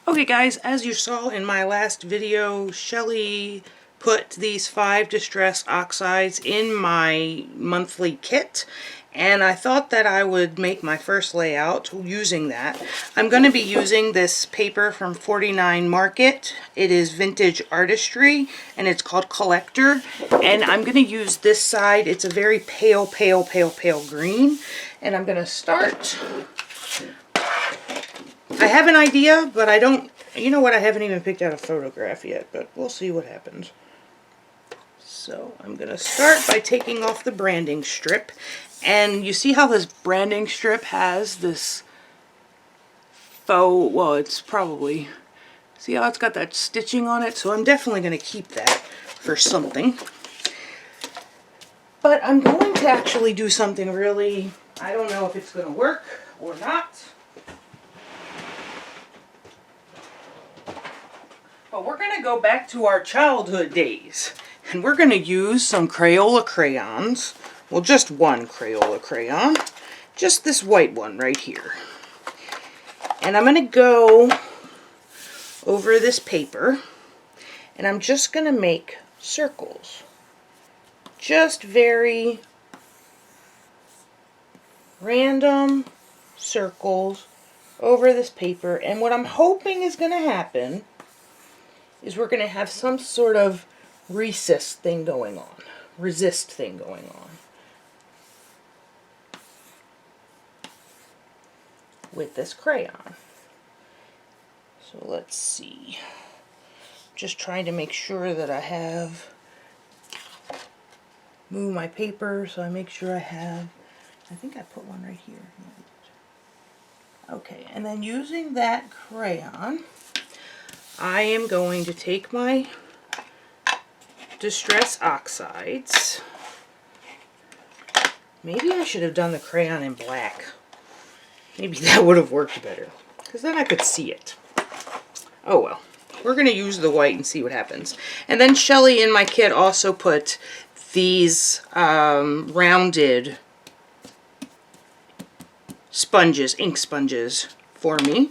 Okay guys, as you saw in my last video, Shellie put these 5 distress oxides in my monthly kit, and I thought that I would make my first layout using that. I'm going to be using this paper from 49 Market. It is Vintage Artistry and it's called Collector, and I'm going to use this side. It's a very pale green, and I'm going to start. I have an idea, but I don't, you know what, I haven't even picked out a photograph yet, but we'll see what happens. So I'm going to start by taking off the branding strip, and you see how this branding strip has this faux, well, it's probably, see how it's got that stitching on it, so I'm definitely going to keep that for something. But I'm going to actually do something really, I don't know if it's going to work or not. But we're going to go back to our childhood days, and we're going to use some Crayola crayons. Well, just one Crayola crayon, just this white one right here. And I'm going to go over this paper, and I'm just going to make circles. Just very random circles over this paper. And what I'm hoping is going to happen is we're going to have some sort of resist thing going on. With this crayon. So let's see. Just trying to make sure that I have, move my paper so I make sure I have, I think I put one right here. Okay, and then using that crayon, I am going to take my Distress Oxides. Maybe I should have done the crayon in black. Maybe that would have worked better, because then I could see it. Oh well. We're going to use the white and see what happens. And then Shellie in my kit also put these rounded sponges, ink sponges, for me.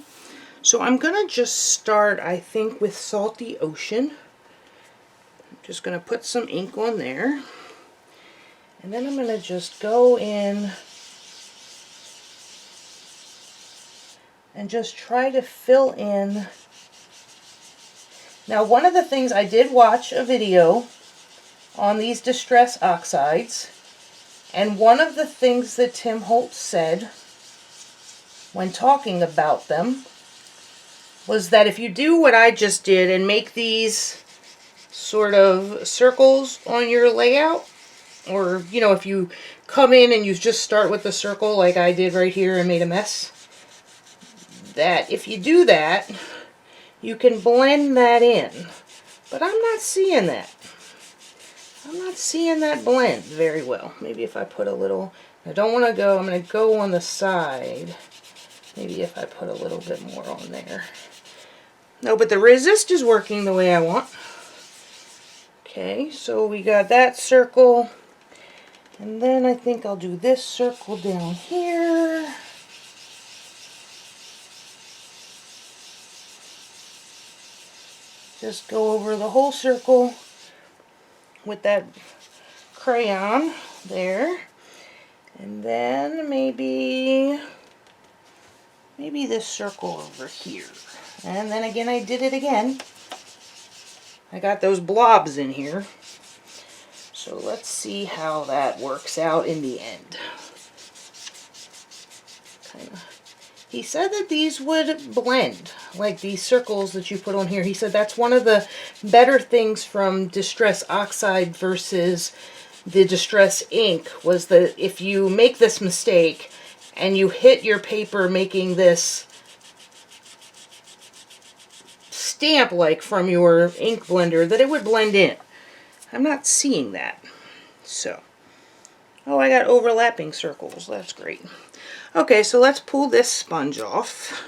So I'm going to just start, I think, with Salty Ocean. I'm just going to put some ink on there. And then I'm going to just go in and just try to fill in. Now, one of the things, I did watch a video on these Distress Oxides, and one of the things that Tim Holtz said when talking about them was that if you do what I just did and make these sort of circles on your layout, or, you know, if you come in and you just start with the circle like I did right here and made a mess, that if you do that, you can blend that in. But I'm not seeing that. I'm not seeing that blend very well. Maybe if I put a little, I don't want to go, I'm going to go on the side. Maybe if I put a little bit more on there. No, but the resist is working the way I want. Okay, so we got that circle. And then I think I'll do this circle down here. Just go over the whole circle with that crayon there. And then maybe this circle over here. And then again, I did it again. I got those blobs in here. So let's see how that works out in the end. He said that these would blend, like these circles that you put on here. He said that's one of the better things from Distress Oxide versus the Distress Ink, was that if you make this mistake and you hit your paper making this stamp like from your ink blender, that it would blend in. I'm not seeing that. So, oh, I got overlapping circles. That's great. Okay, so let's pull this sponge off.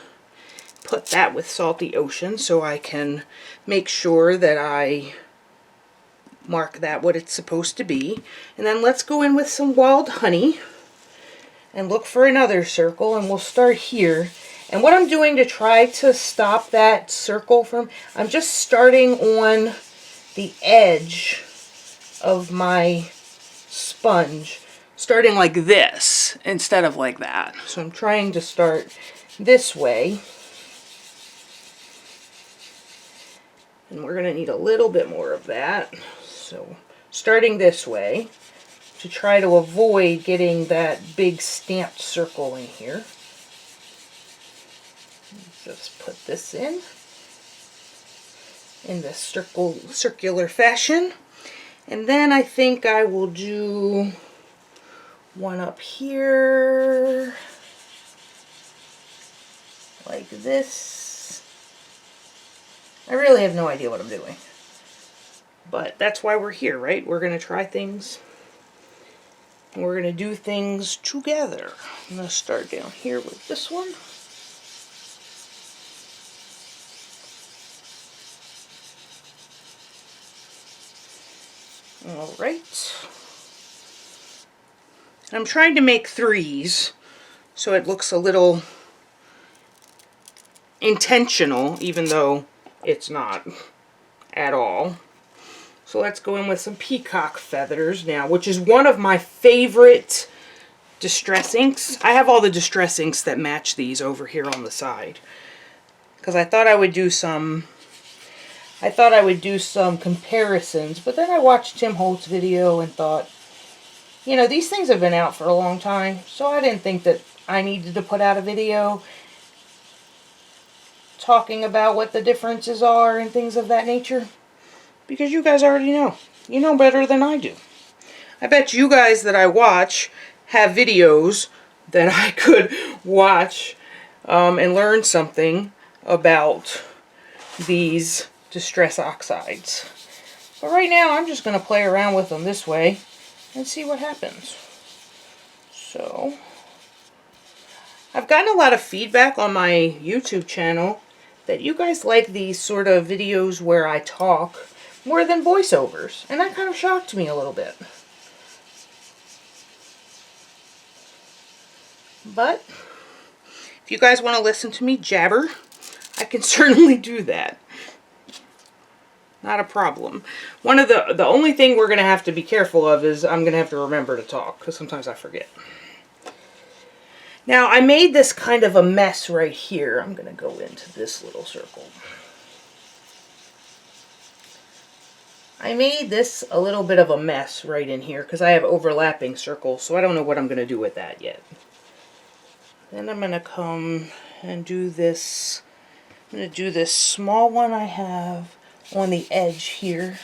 Put that with Salty Ocean so I can make sure that I mark that what it's supposed to be. And then let's go in with some Wild Honey and look for another circle, and we'll start here. And what I'm doing to try to stop that circle from, I'm just starting on the edge of my sponge, starting like this instead of like that. So I'm trying to start this way. And we're going to need a little bit more of that. So starting this way to try to avoid getting that big stamped circle in here. Just put this in this circular fashion. And then I think I will do one up here like this. I really have no idea what I'm doing, but that's why we're here, right? We're going to try things. We're going to do things together. I'm going to start down here with this one. All right. I'm trying to make threes so it looks a little intentional, even though it's not at all. So let's go in with some peacock feathers now, which is one of my favorite distress inks. I have all the distress inks that match these over here on the side, because I thought I would do some comparisons, but then I watched Tim Holt's video and thought, you know, these things have been out for a long time, so I didn't think that I needed to put out a video talking about what the differences are and things of that nature, because you guys already know. You know better than I do. I bet you guys that I watch have videos that I could watch and learn something about these distress oxides. But right now I'm just going to play around with them this way and see what happens. So I've gotten a lot of feedback on my YouTube channel that you guys like these sort of videos where I talk more than voiceovers, and that kind of shocked me a little bit. But if you guys want to listen to me jabber, I can certainly do that. Not a problem. One of the only thing we're going to have to be careful of is I'm going to have to remember to talk, because sometimes I forget. Now, I made this kind of a mess right here. I'm going to go into this little circle. I made this a little bit of a mess right in here because I have overlapping circles, so I don't know what I'm going to do with that yet. Then I'm going to come and do this. I'm going to do this small one I have on the edge here.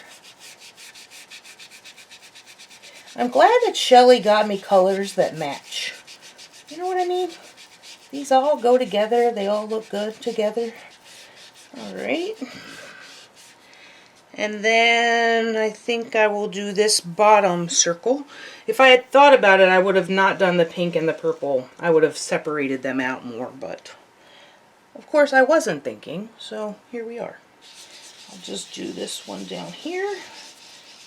I'm glad that Shellie got me colors that match. You know what I mean? These all go together. They all look good together. Alright. And then I think I will do this bottom circle. If I had thought about it, I would have not done the pink and the purple. I would have separated them out more, but of course I wasn't thinking, so here we are. I'll just do this one down here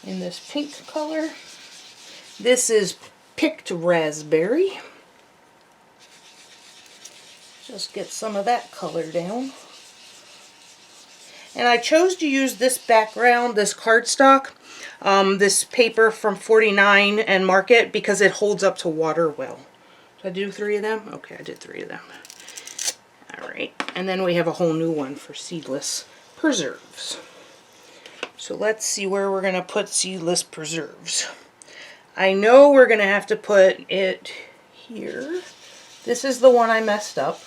in this pink color. This is picked raspberry. Just get some of that color down. And I chose to use this background, this cardstock, this paper from 49 and Market, because it holds up to water well. Did I do 3 of them? Okay, I did 3 of them. Alright, and then we have a whole new one for seedless preserves. So let's see where we're going to put seedless preserves. I know we're going to have to put it here. This is the one I messed up.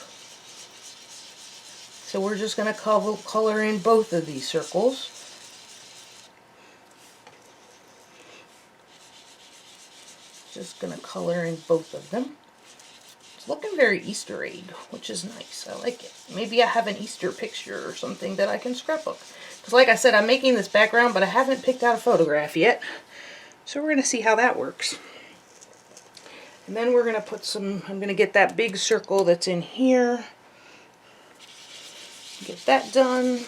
So we're just going to color in both of these circles. Just going to color in both of them. It's looking very Easter egg, which is nice. I like it. Maybe I have an Easter picture or something that I can scrapbook. Because like I said, I'm making this background, but I haven't picked out a photograph yet. So we're going to see how that works. And then we're going to put some, I'm going to get that big circle that's in here. Get that done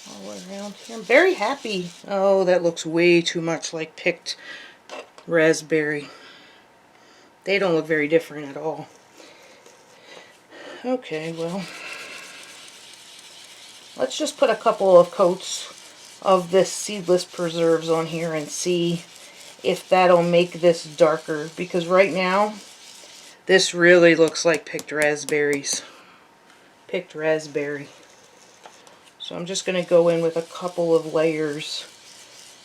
all around here. I'm very happy. Oh, that looks way too much like picked raspberry. They don't look very different at all. Okay, well, let's just put a couple of coats of this seedless preserves on here and see if that'll make this darker, because right now this really looks like picked raspberries. Picked raspberry. So I'm just going to go in with a couple of layers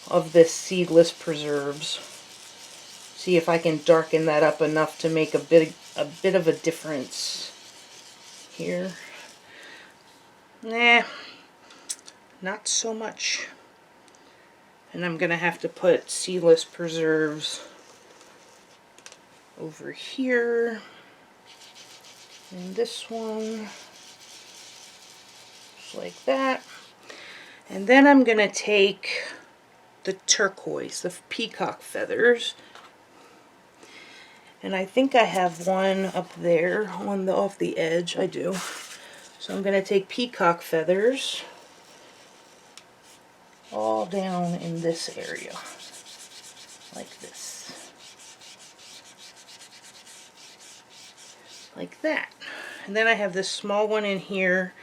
of this seedless preserves. See if I can darken that up enough to make a bit of a difference here. Nah, not so much. And I'm going to have to put seedless preserves over here. And this one. Just like that. And then I'm going to take the turquoise, the peacock feathers. And I think I have one up there on the off the edge. I do. So I'm going to take peacock feathers all down in this area, like this, like that. And then I have this small one in here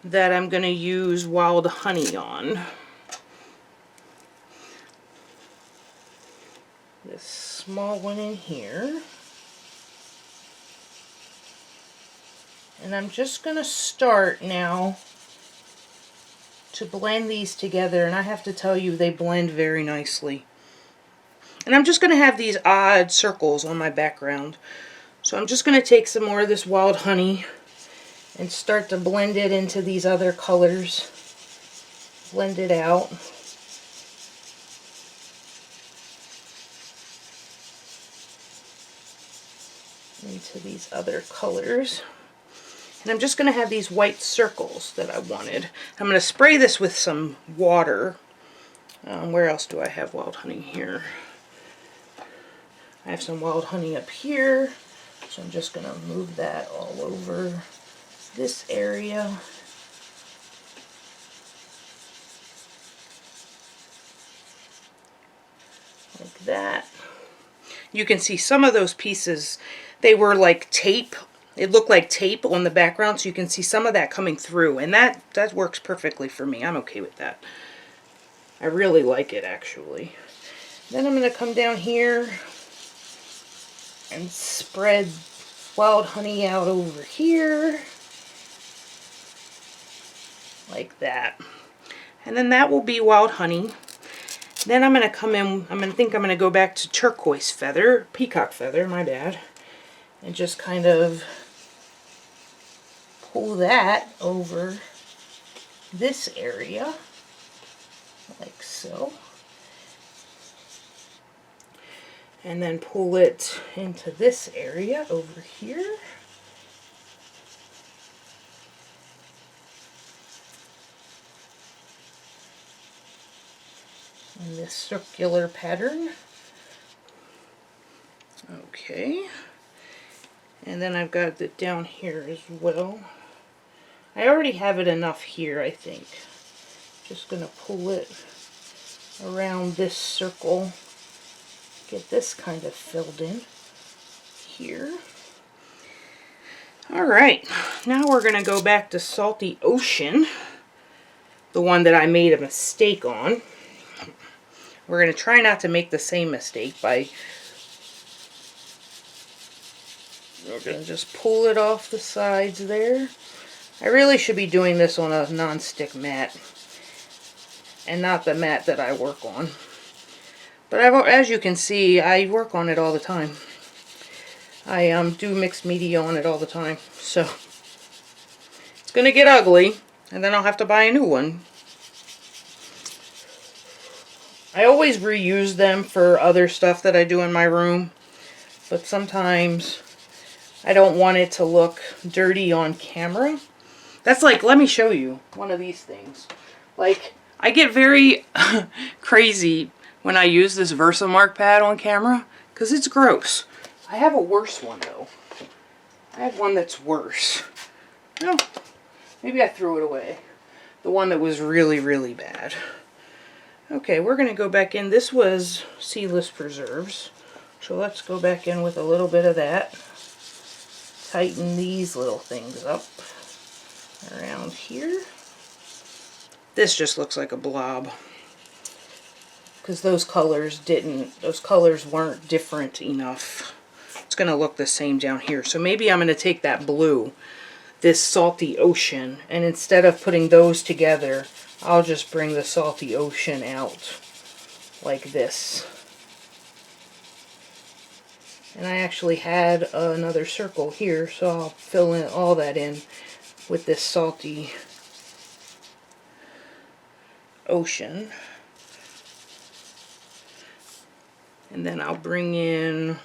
that I'm going to use wild honey on. This small one in here. And I'm just going to start now to blend these together, and I have to tell you, they blend very nicely. And I'm just going to have these odd circles on my background. So I'm just going to take some more of this wild honey and start to blend it into these other colors. Blend it out. Into these other colors. And I'm just going to have these white circles that I wanted. I'm going to spray this with some water. Where else do I have wild honey here? I have some wild honey up here. So I'm just going to move that all over this area. Like that. You can see some of those pieces, they were like tape. It looked like tape on the background, so you can see some of that coming through, and that works perfectly for me. I'm okay with that. I really like it, actually. Then I'm going to come down here and spread wild honey out over here, like that. And then that will be wild honey. Then I'm going to come in, I'm going to go back to turquoise feather, peacock feather, my bad, and just kind of pull that over this area, like so. And then pull it into this area over here. In this circular pattern. Okay. And then I've got it down here as well. I already have it enough here, I think. Just going to pull it around this circle. Get this kind of filled in here. Alright, now we're going to go back to Salty Ocean, the one that I made a mistake on. We're going to try not to make the same mistake by, we're going to just pull it off the sides there. I really should be doing this on a non-stick mat and not the mat that I work on. But as you can see, I work on it all the time. I do mixed media on it all the time. So it's going to get ugly, and then I'll have to buy a new one. I always reuse them for other stuff that I do in my room, but sometimes I don't want it to look dirty on camera. That's like, let me show you one of these things. Like, I get very crazy when I use this Versamark pad on camera, because it's gross. I have a worse one, though. I have one that's worse. No, maybe I threw it away. The one that was really, really bad. Okay, we're going to go back in. This was seedless preserves. So let's go back in with a little bit of that. tighten these little things up around here. This just looks like a blob because those colors weren't different enough. It's going to look the same down here. So maybe I'm going to take that blue, this salty ocean, and instead of putting those together, I'll just bring the salty ocean out like this. And I actually had another circle here, so I'll fill in all that in with this salty ocean. And then I'll bring in,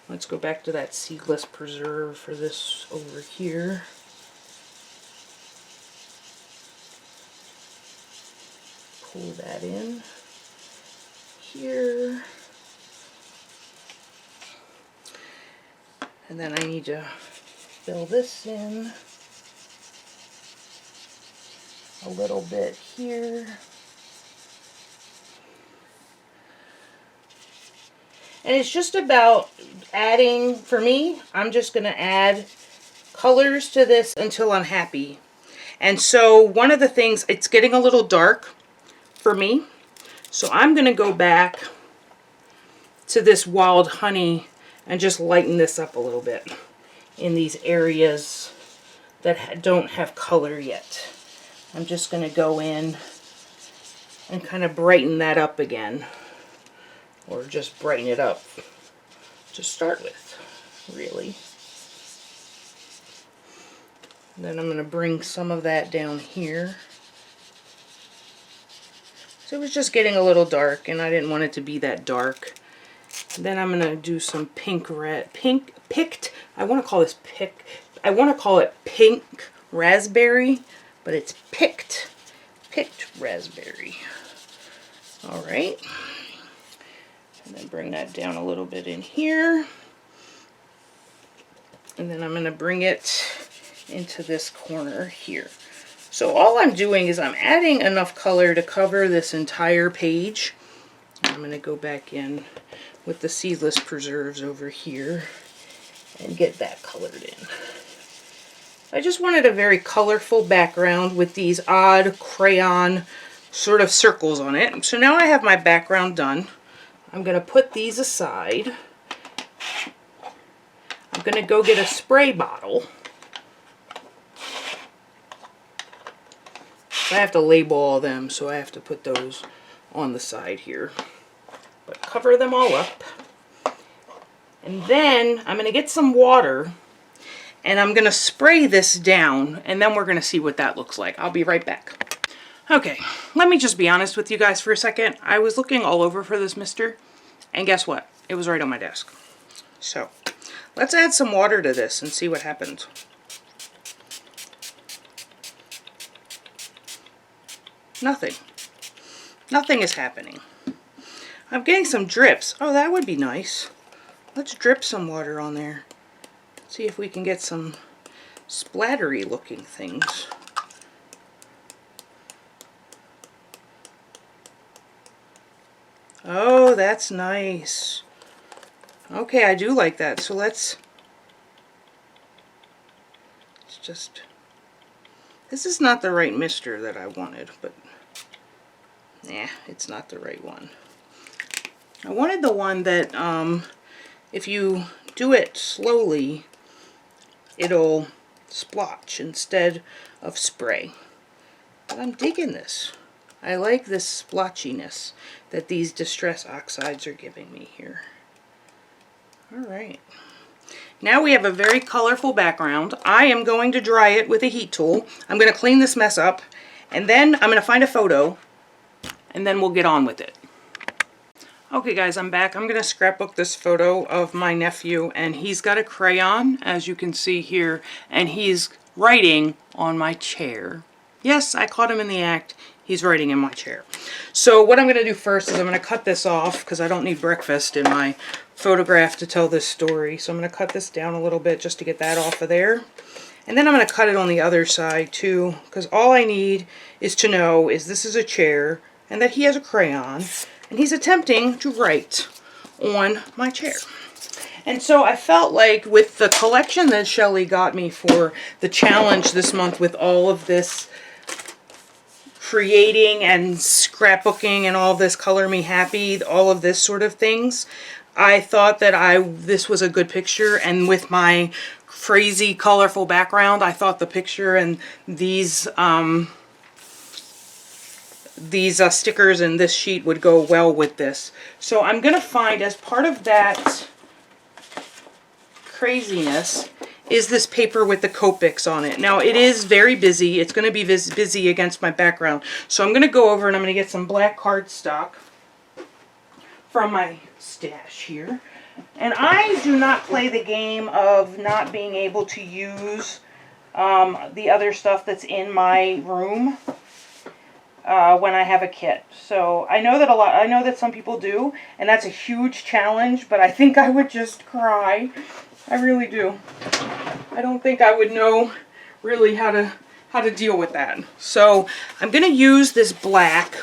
let's go back to that seedless preserve for this over here. Pull that in here. And then I need to fill this in a little bit here. And it's just about adding, for me, I'm just going to add colors to this until I'm happy. And so one of the things, it's getting a little dark for me. So I'm going to go back to this wild honey and just lighten this up a little bit in these areas that don't have color yet. I'm just going to go in and kind of brighten that up again. Or just brighten it up to start with, really. And then I'm going to bring some of that down here. So it was just getting a little dark, and I didn't want it to be that dark. And then I'm going to do some picked, I want to call this I want to call it pink raspberry, but it's picked raspberry. All right. And then bring that down a little bit in here. And then I'm going to bring it into this corner here. So all I'm doing is I'm adding enough color to cover this entire page. I'm going to go back in with the seedless preserves over here and get that colored in. I just wanted a very colorful background with these odd crayon sort of circles on it. So now I have my background done. I'm going to put these aside. I'm going to go get a spray bottle. I have to label all them, so I have to put those on the side here. But cover them all up. And then I'm going to get some water and I'm going to spray this down, and then we're going to see what that looks like. I'll be right back. Okay, let me just be honest with you guys for a second. I was looking all over for this mister, and guess what? It was right on my desk. So, let's add some water to this and see what happens. Nothing. Nothing is happening. I'm getting some drips. Oh, that would be nice. Let's drip some water on there. See if we can get some splattery looking things. Oh, that's nice. Okay, I do like that. So let's just... This is not the right mister that I wanted, but nah, it's not the right one. I wanted the one that if you do it slowly, it'll splotch instead of spray. But I'm digging this. I like this splotchiness that these Distress Oxides are giving me here. Alright. Now we have a very colorful background. I am going to dry it with a heat tool. I'm going to clean this mess up, and then I'm going to find a photo, and then we'll get on with it. Okay guys, I'm back. I'm going to scrapbook this photo of my nephew, and he's got a crayon, as you can see here, and he's writing on my chair. Yes, I caught him in the act. He's writing in my chair. So what I'm going to do first is I'm going to cut this off because I don't need breakfast in my photograph to tell this story. So I'm going to cut this down a little bit just to get that off of there. And then I'm going to cut it on the other side too, because all I need is to know is this is a chair and that he has a crayon and he's attempting to write on my chair. And so I felt like with the collection that Shellie got me for the challenge this month, with all of this creating and scrapbooking and all this color me happy, all of this sort of things, I thought that this was a good picture. And with my crazy colorful background, I thought the picture and these stickers and this sheet would go well with this. So I'm gonna find, as part of that craziness, is this paper with the Copics on it. Now it is very busy. It's going to be busy against my background. So I'm going to go over and I'm going to get some black cardstock from my stash here. And I do not play the game of not being able to use the other stuff that's in my room when I have a kit. So I know that some people do, and that's a huge challenge, but I think I would just cry. I really do. I don't think I would know really how to deal with that. So I'm going to use this black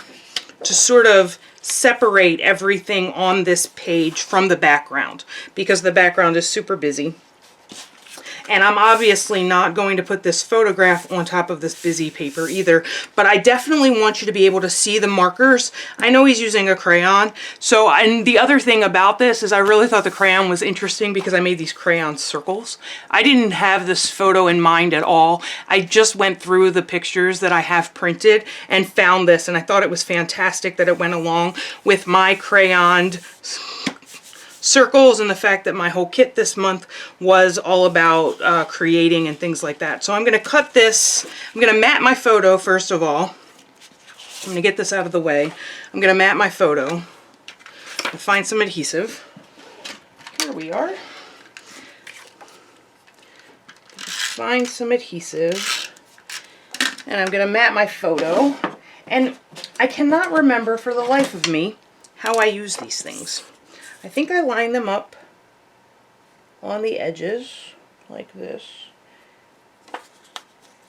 to sort of separate everything on this page from the background, because the background is super busy. And I'm obviously not going to put this photograph on top of this busy paper either, but I definitely want you to be able to see the markers. I know he's using a crayon. So, and the other thing about this is I really thought the crayon was interesting because I made these crayon circles. I didn't have this photo in mind at all. I just went through the pictures that I have printed and found this, and I thought it was fantastic that it went along with my crayoned circles, and the fact that my whole kit this month was all about creating and things like that. So I'm going to cut this. I'm going to mat my photo first of all. I'm going to get this out of the way. I'm going to mat my photo and find some adhesive. Here we are. Find some adhesive, and I'm going to mat my photo. And I cannot remember for the life of me how I use these things. I think I line them up on the edges like this,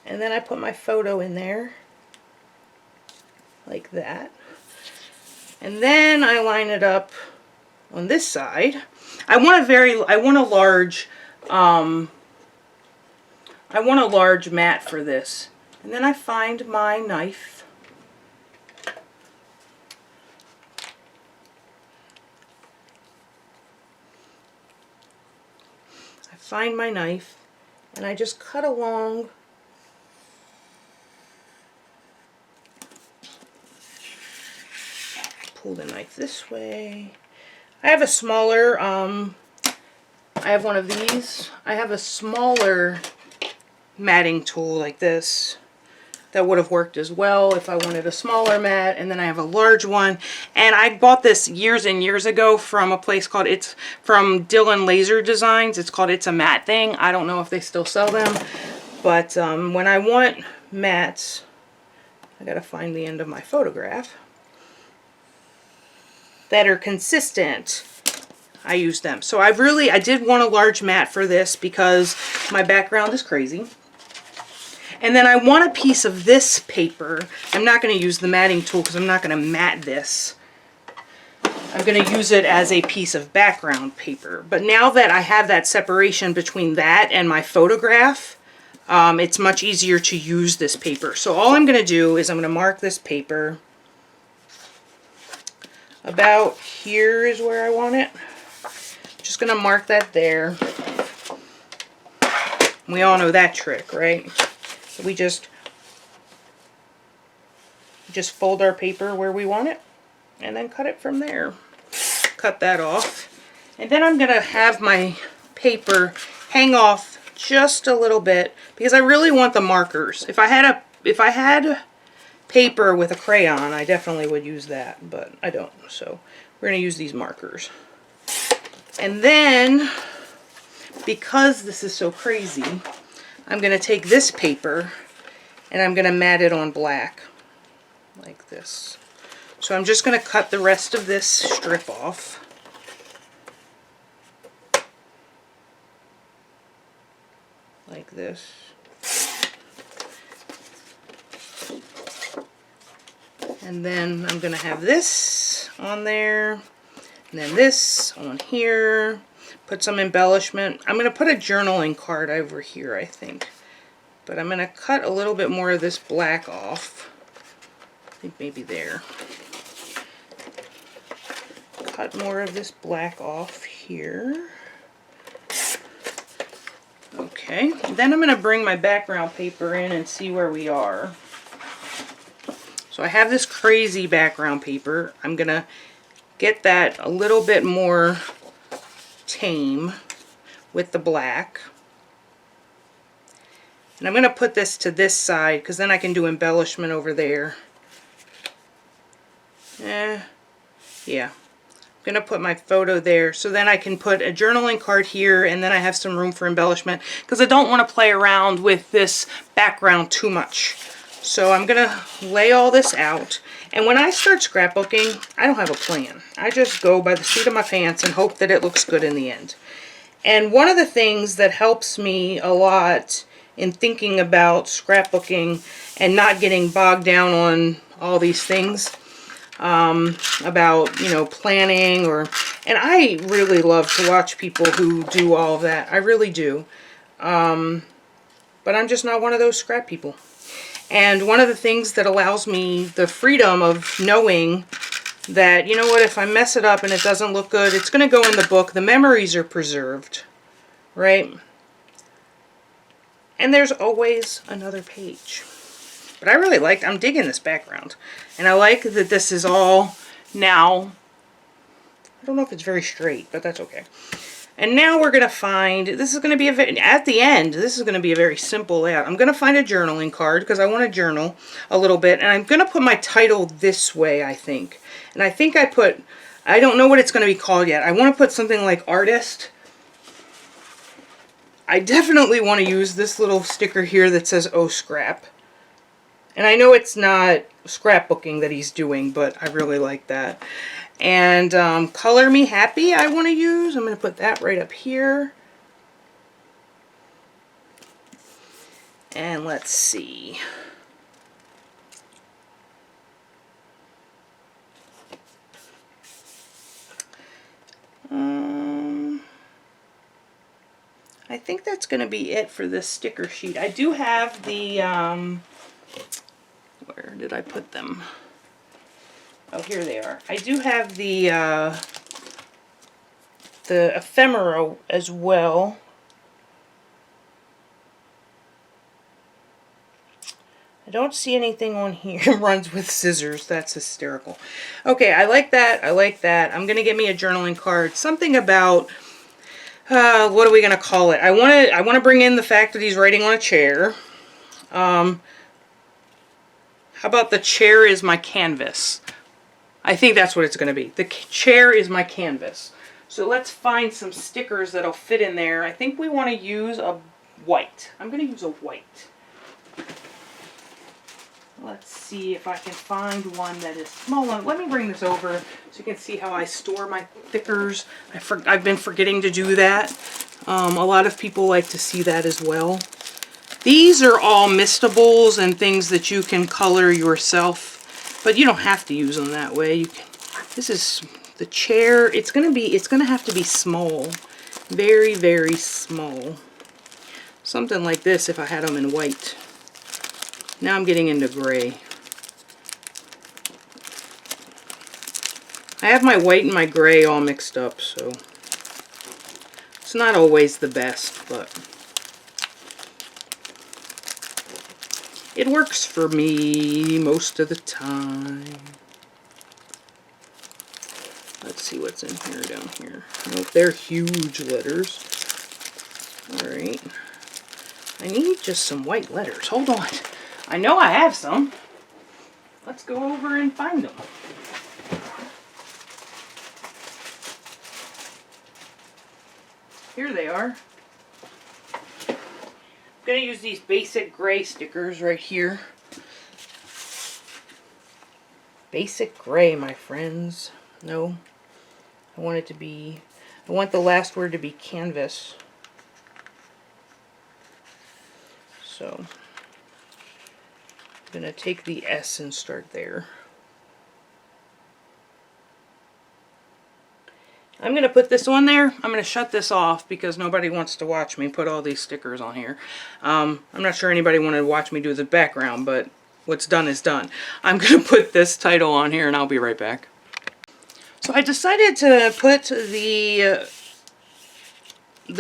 and then I put my photo in there like that, and then I line it up on this side. I want a large mat for this, and then I find my knife. Find my knife, and I just cut along pull the knife this way. I have a smaller I have one of these. I have a smaller matting tool like this that would have worked as well if I wanted a smaller mat, and then I have a large one, and I bought this years and years ago from a place called from Dylan Laser Designs. It's called It's a Mat Thing. I don't know if they still sell them, but when I want mats, I gotta find the end of my photograph that are consistent. I use them. So I did want a large mat for this because my background is crazy. And then I want a piece of this paper. I'm not going to use the matting tool because I'm not going to mat this. I'm going to use it as a piece of background paper. But now that I have that separation between that and my photograph, it's much easier to use this paper. So all I'm going to do is I'm going to mark this paper. About here is where I want it. Just going to mark that there. We all know that trick, right? So we just fold our paper where we want it and then cut it from there. Cut that off. And then I'm going to have my paper hang off just a little bit because I really want the markers. If I had paper with a crayon, I definitely would use that, but I don't. So we're going to use these markers. And then, because this is so crazy, I'm going to take this paper and I'm going to mat it on black like this. So I'm just going to cut the rest of this strip off. Like this. And then I'm going to have this on there, and then this on here. put some embellishment. I'm going to put a journaling card over here, I think. But I'm going to cut a little bit more of this black off. I think maybe there. Cut more of this black off here. Okay, then I'm going to bring my background paper in and see where we are. So I have this crazy background paper. I'm going to get that a little bit more tame with the black. And I'm going to put this to this side because then I can do embellishment over there. Yeah. I'm going to put my photo there so then I can put a journaling card here and then I have some room for embellishment because I don't want to play around with this background too much. So I'm going to lay all this out. And when I start scrapbooking, I don't have a plan. I just go by the seat of my pants and hope that it looks good in the end. And one of the things that helps me a lot in thinking about scrapbooking and not getting bogged down on all these things about, you know, planning and I really love to watch people who do all of that. I really do. But I'm just not one of those scrap people. And one of the things that allows me the freedom of knowing that, you know what, if I mess it up and it doesn't look good, it's going to go in the book. The memories are preserved, right? And there's always another page. But I really I'm digging this background. And I like that this is all now, I don't know if it's very straight, but that's okay. And now we're going to find, this is going to be at the end, this is going to be a very simple layout. I'm going to find a journaling card because I want to journal a little bit. And I'm going to put my title this way, I think. And I think I don't know what it's going to be called yet. I want to put something like artist. I definitely want to use this little sticker here that says, "Oh, scrap." And I know it's not scrapbooking that he's doing, but I really like that. And Color Me Happy I want to use. I'm going to put that right up here. And let's see. I think that's going to be it for this sticker sheet. I do have the, where did I put them? Oh, here they are. I do have the ephemera as well. I don't see anything on here. Runs with scissors. That's hysterical. Okay, I like that. I like that. I'm going to get me a journaling card. Something about, what are we going to call it? I want to bring in the fact that he's writing on a chair. How about the chair is my canvas? I think that's what it's going to be. The chair is my canvas. So let's find some stickers that'll fit in there. I think we want to use a white. I'm going to use a white. Let's see if I can find one that is small enough. Let me bring this over so you can see how I store my stickers. I've been forgetting to do that. A lot of people like to see that as well. These are all mistables and things that you can color yourself, but you don't have to use them that way. You can. This is the chair. It's gonna have to be small, very, very small. Something like this if I had them in white. Now I'm getting into gray. I have my white and my gray all mixed up, so it's not always the best, but it works for me most of the time. Let's see what's in here down here. Nope, they're huge letters. Alright. I need just some white letters. Hold on. I know I have some. Let's go over and find them. Here they are. I'm going to use these basic gray stickers right here. Basic gray, my friends. No. I want it to be, I want the last word to be canvas. So, I'm going to take the S and start there. I'm going to put this on there. I'm going to shut this off because nobody wants to watch me put all these stickers on here. I'm not sure anybody wanted to watch me do the background, but what's done is done. I'm going to put this title on here and I'll be right back. So I decided to put the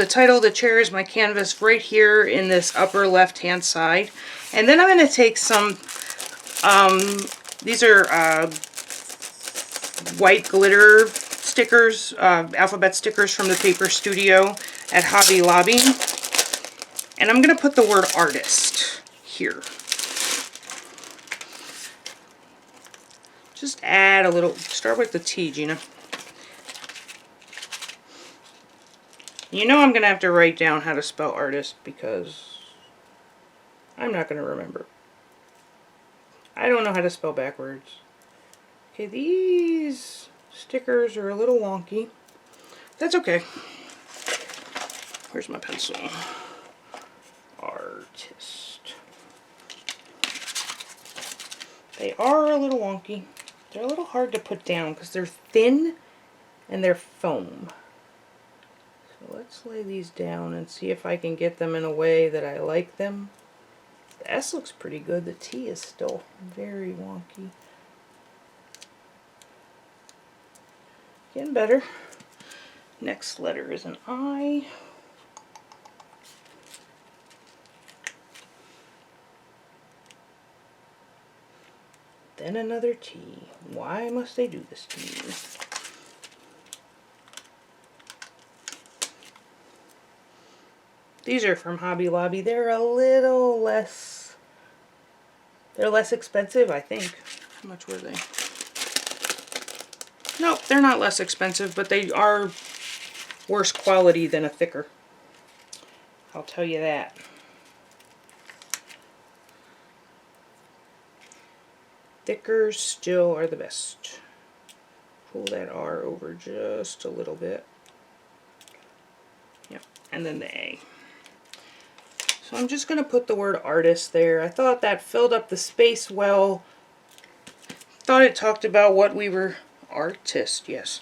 title, "The Chair Is My Canvas," right here in this upper left hand side. And then I'm going to take some, these are white glitter stickers, alphabet stickers from the Paper Studio at Hobby Lobby. And I'm going to put the word "artist" here. Just add a little, start with the T, Gina. You know I'm going to have to write down how to spell artist because I'm not going to remember. I don't know how to spell backwards. Okay, these stickers are a little wonky. That's okay. Where's my pencil? Artist. They are a little wonky. They're a little hard to put down because they're thin and they're foam. So let's lay these down and see if I can get them in a way that I like them. The S looks pretty good. The T is still very wonky. Getting better. Next letter is an I. Then another T. Why must they do this to me? These are from Hobby Lobby. They're a little less, they're less expensive, I think. How much were they? Nope, they're not less expensive, but they are worse quality than a thicker. I'll tell you that. Thickers still are the best. Pull that R over just a little bit. Yep, and then the A. So I'm just going to put the word "artist" there. I thought that filled up the space well. Thought it talked about what we were. Artist, yes.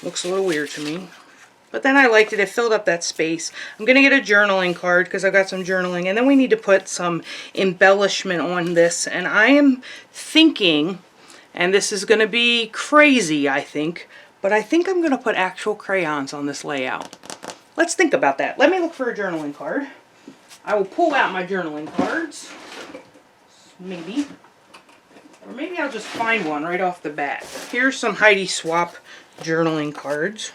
Looks a little weird to me. But then I liked it. It filled up that space. I'm going to get a journaling card because I've got some journaling. And then we need to put some embellishment on this. And I am thinking, and this is going to be crazy, I think, but I think I'm going to put actual crayons on this layout. Let's think about that. Let me look for a journaling card. I will pull out my journaling cards. Maybe. Or maybe I'll just find one right off the bat. Here's some Heidi Swap journaling cards.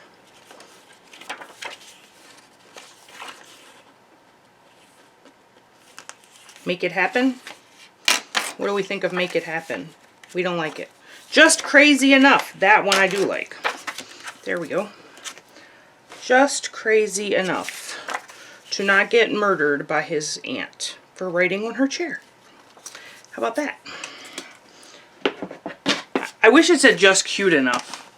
Make It Happen? What do we think of Make It Happen? We don't like it. Just Crazy Enough. That one I do like. There we go. Just crazy enough to not get murdered by his aunt for writing on her chair. How about that? I wish it said just cute enough.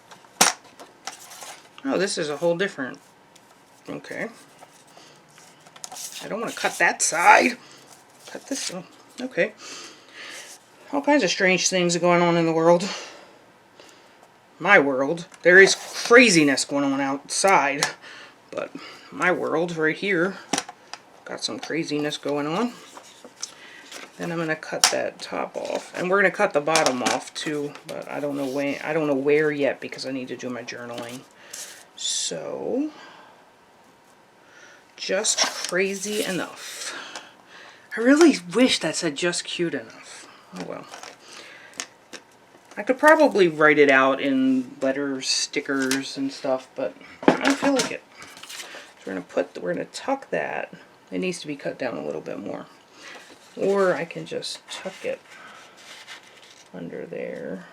Oh, this is a whole different. Okay. I don't want to cut that side. Cut this one. Okay. All kinds of strange things are going on in the world. My world. There is craziness going on outside. But my world right here got some craziness going on. Then I'm going to cut that top off. And we're going to cut the bottom off too, but I don't know when, I don't know where yet because I need to do my journaling. So just crazy enough. I really wish that said just cute enough. Oh well. I could probably write it out in letters, stickers, and stuff, but I don't feel like it. So we're gonna tuck that. It needs to be cut down a little bit more. Or I can just tuck it under there.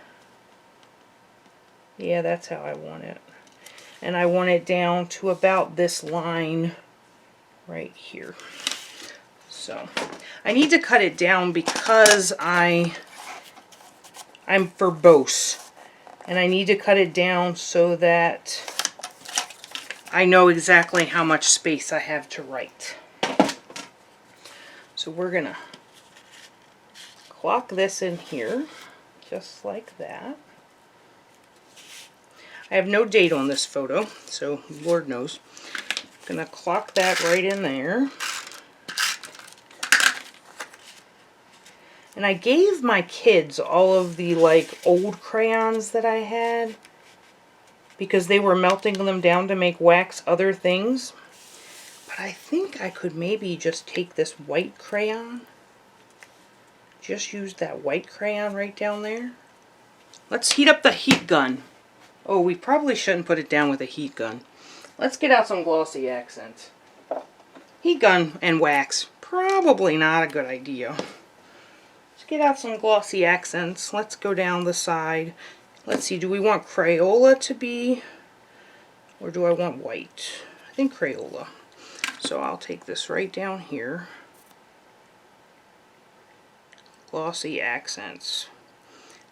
Yeah, that's how I want it. And I want it down to about this line right here. So I need to cut it down because I'm verbose. And I need to cut it down so that I know exactly how much space I have to write. So we're gonna clock this in here, just like that. I have no date on this photo, so Lord knows. I'm going to clock that right in there. And I gave my kids all of the like old crayons that I had because they were melting them down to make wax other things. But I think I could maybe just take this white crayon. Just use that white crayon right down there. Let's heat up the heat gun. Oh, we probably shouldn't put it down with a heat gun. Let's get out some glossy accents. Heat gun and wax, probably not a good idea. Let's get out some glossy accents. Let's go down the side. Let's see, do we want Crayola to be, or do I want white? I think Crayola. So I'll take this right down here. Glossy accents.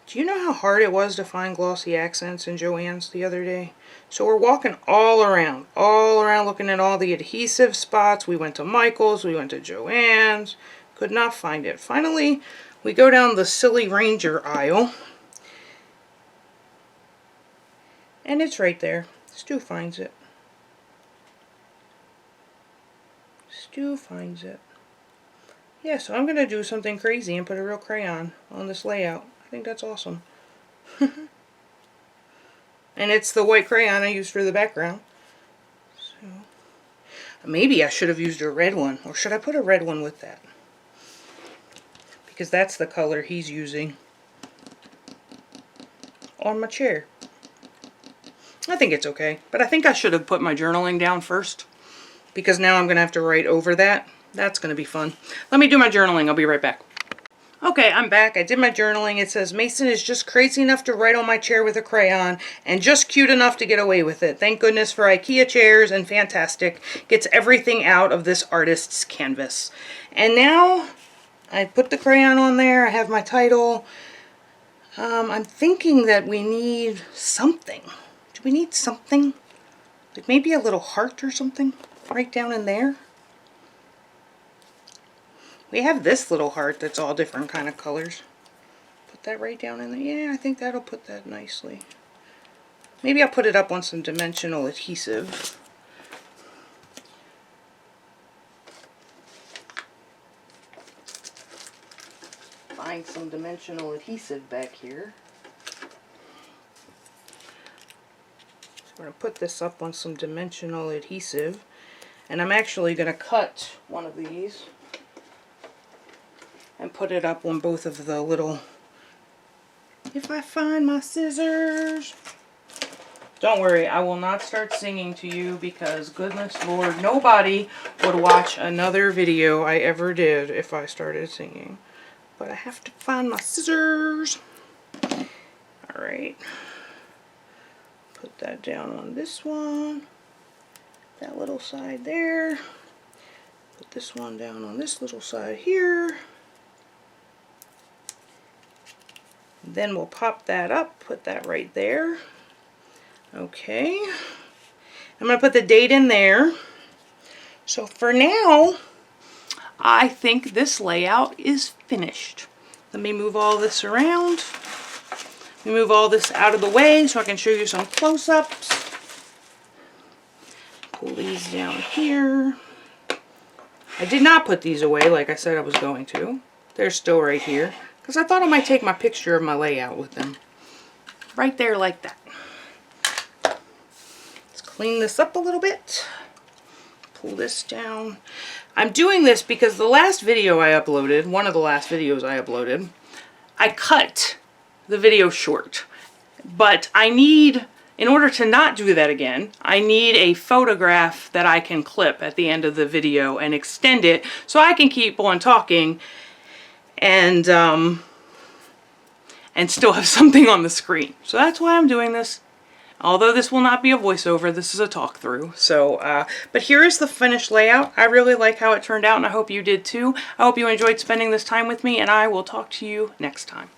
Do you know how hard it was to find glossy accents in Joann's the other day? So we're walking all around looking at all the adhesive spots. We went to Michael's, we went to Joann's, could not find it. Finally, we go down the Silly Ranger aisle, and it's right there. Stu finds it. Stu finds it. Yeah, so I'm going to do something crazy and put a real crayon on this layout. I think that's awesome. And it's the white crayon I used for the background. So maybe I should have used a red one, or should I put a red one with that? Because that's the color he's using on my chair. I think it's okay, but I think I should have put my journaling down first, because now I'm going to have to write over that. That's going to be fun. Let me do my journaling. I'll be right back. Okay, I'm back. I did my journaling. It says, Mason is just crazy enough to write on my chair with a crayon and just cute enough to get away with it. Thank goodness for IKEA chairs and fantastic. Gets everything out of this artist's canvas. And now I put the crayon on there. I have my title. I'm thinking that we need something. Do we need something? Like maybe a little heart or something right down in there? We have this little heart that's all different kind of colors. Put that right down in there. Yeah, I think that'll put that nicely. Maybe I'll put it up on some dimensional adhesive. Find some dimensional adhesive back here. So we're going to put this up on some dimensional adhesive. And I'm actually going to cut one of these and put it up on both of the little, if I find my scissors. Don't worry, I will not start singing to you because goodness Lord, nobody would watch another video I ever did if I started singing. But I have to find my scissors. Alright. Put that down on this one. That little side there. Put this one down on this little side here. Then we'll pop that up, put that right there. Okay. I'm going to put the date in there. So for now, I think this layout is finished. Let me move all this around. Let me move all this out of the way so I can show you some close-ups. Pull these down here. I did not put these away like I said I was going to. They're still right here. Because I thought I might take my picture of my layout with them. Right there like that. Let's clean this up a little bit. Pull this down. I'm doing this because the last video I uploaded, one of the last videos I uploaded, I cut the video short. But I need, in order to not do that again, I need a photograph that I can clip at the end of the video and extend it so I can keep on talking and still have something on the screen. So that's why I'm doing this. Although this will not be a voiceover, this is a talk through. So, but here is the finished layout. I really like how it turned out and I hope you did too. I hope you enjoyed spending this time with me and I will talk to you next time.